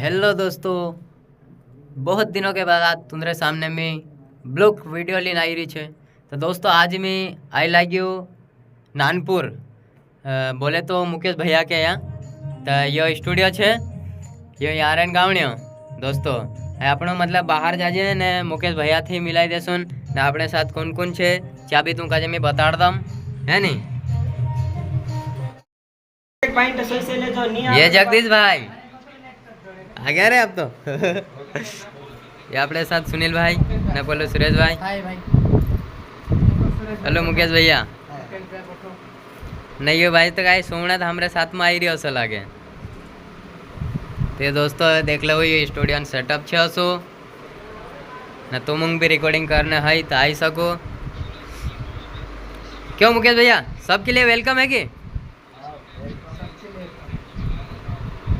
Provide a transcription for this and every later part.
Hello दोस्तों, बहुत दिनों के बाद आज तुम्हारे सामने में ब्लॉग वीडियो लेने आई रही है। तो दोस्तों आज मैं आई लाग्यो नानपुर बोले तो मुकेश भैया के यहाँ तो यो स्टूडियो है यो यार गावण्यो दोस्तों આપણો मतलब બહાર જાજે ને મુકેશ ભૈયા થી મિલાઈ દેશું ને આપણે સાથ કોણ કોણ છે ચા બી તું કાજે મેં બતાડ દમ હે ની ये जगदीश भाई आ गया रे अब तो ये अपने साथ सुनील भाई ने बोलो सुरेश भाई हाय भाई हेलो मुकेश भैया नहीं हो भाई तो गाय सोमनाथ हमारे साथ में आई रही असो लागे तो दोस्तों देख लो ये स्टूडियो सेटअप छे असो ना तुम भी रिकॉर्डिंग करने है तो आई सको क्यों मुकेश भैया सबके लिए वेलकम है कि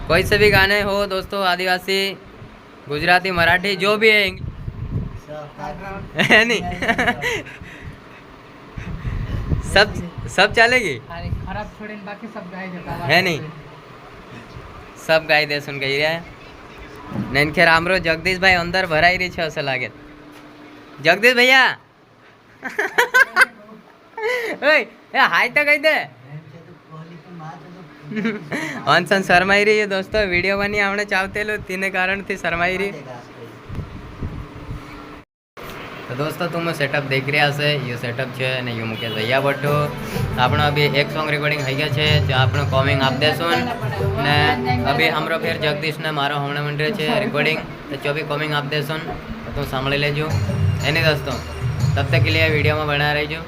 कोई से भी गाने हो दोस्तों आदिवासी गुजराती मराठी जो भी है नहीं सब चलेगी खराब छोड़े बाकी सब गाय है नहीं सब गाय दे सुन गई है नैन खेर आमरो जगदीश भाई अंदर भराई रही है असं लागे जगदीश भैया हाय तो कही दे ऑनसन शर्माई रही है दोस्तों वीडियो बनी हमने चाहते लो तीन कारण थी शर्माई रही तो दोस्तों तुम सेटअप देख रहा से ये सेटअप है ने यू मुकेश भैया बटो आपण अभी एक सॉन्ग रिकॉर्डिंग થઈ ગયા છે जो આપણે कॉमिंग आप देसुन ने अभी हमरो फिर जगदीश ने मारो होने मंडे છે रिकॉर्डिंग तो जो भी कॉमिंग आप देसुन तो तुम સાંભળી लेजो एने दोस्तों तब तक के लिए वीडियो में बना रहिजो